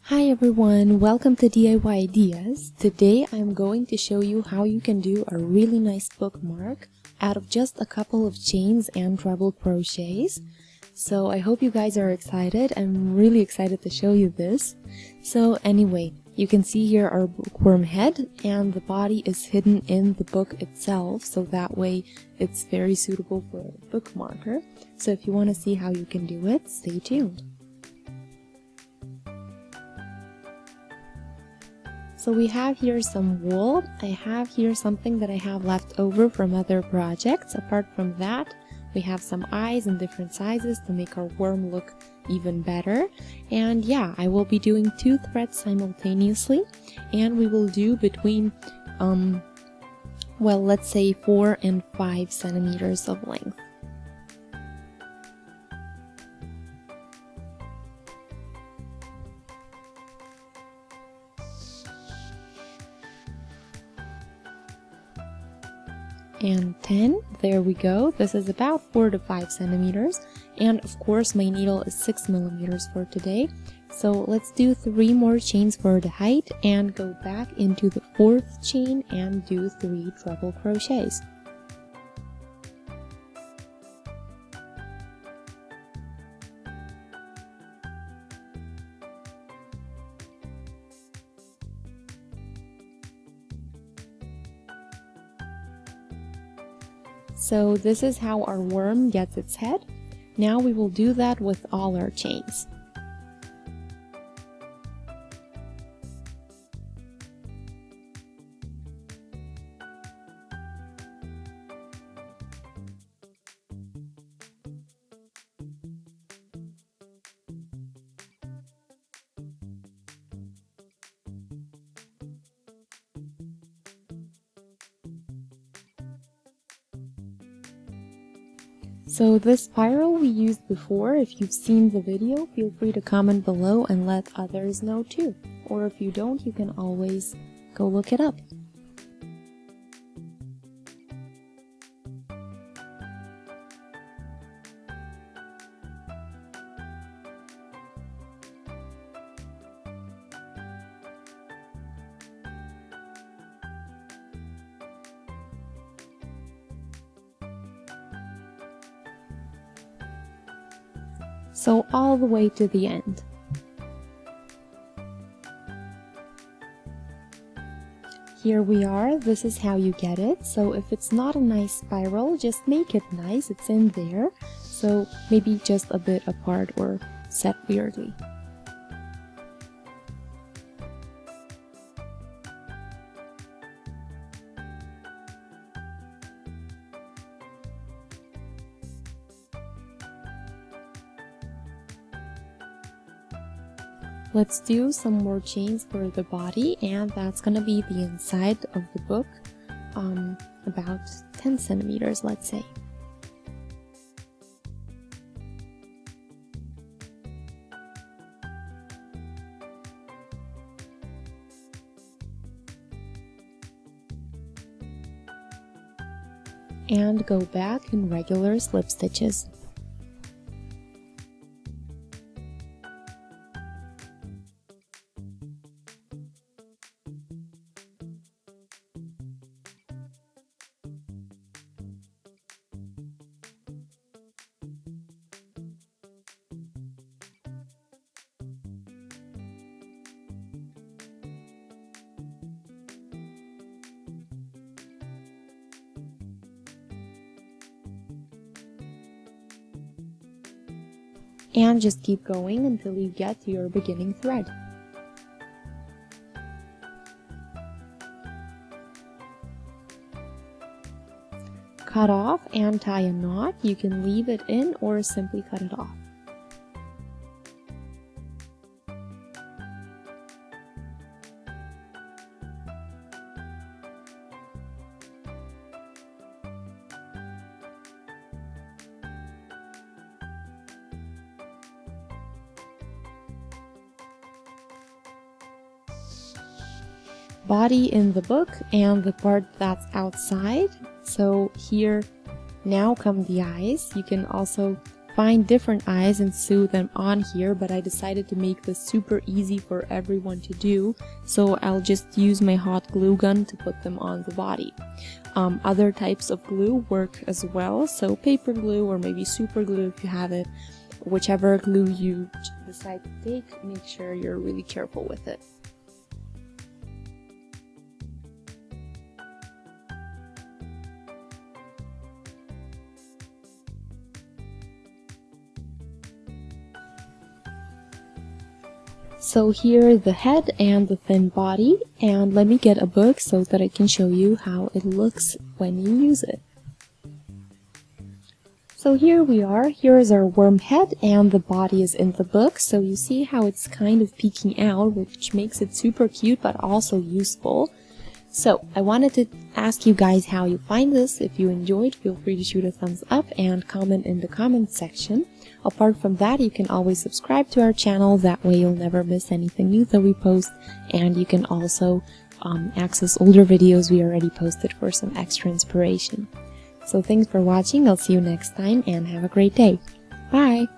Hi everyone, welcome to DIY Ideas. Today I'm going to show you how you can do a really nice bookmark out of just a couple of chains and treble crochets. So I hope you guys are excited. I'm really excited to show you this. So anyway, you can see here our bookworm head, and the body is hidden in the book itself, so that way it's very suitable for a bookmarker. So if you want to see how you can do it, stay tuned. So we have here some wool. I have here something that I have left over from other projects. Apart from that, we have some eyes in different sizes to make our worm look even better. And yeah, I will be doing 2 threads simultaneously, and we will do between, well, let's say 4 and 5 centimeters of length. And 10, there we go. This is about 4 to 5 centimeters, and of course my needle is 6 millimeters for today. So let's do 3 more chains for the height and go back into the 4th chain and do 3 treble crochets. So this is how our worm gets its head. Now we will do that with all our chains. So this spiral we used before. If you've seen the video, feel free to comment below and let others know too. Or if you don't, you can always go look it up. So all the way to the end. Here we are. This is how you get it. So if it's not a nice spiral, just make it nice. It's in there. So maybe just a bit apart or set weirdly. Let's do some more chains for the body, and that's gonna be the inside of the book, about 10 centimeters, let's say. And go back in regular slip stitches. And just keep going until you get to your beginning thread. Cut off and tie a knot. You can leave it in or simply cut it off. Body in the book and the part that's outside. So here now come the eyes. You can also find different eyes and sew them on here, but I decided to make this super easy for everyone to do, so I'll just use my hot glue gun to put them on the body. Other types of glue work as well, so paper glue or maybe super glue if you have it. Whichever glue you decide to take, make sure you're really careful with it. So here the head and the thin body, and let me get a book so that I can show you how it looks when you use it. So here we are, here's our worm head and the body is in the book, so you see how it's kind of peeking out, which makes it super cute but also useful. So I wanted to ask you guys how you find this. If you enjoyed, feel free to shoot a thumbs up and comment in the comments section. Apart from that, you can always subscribe to our channel, that way you'll never miss anything new that we post, and you can also access older videos we already posted for some extra inspiration. So thanks for watching, I'll see you next time and have a great day. Bye!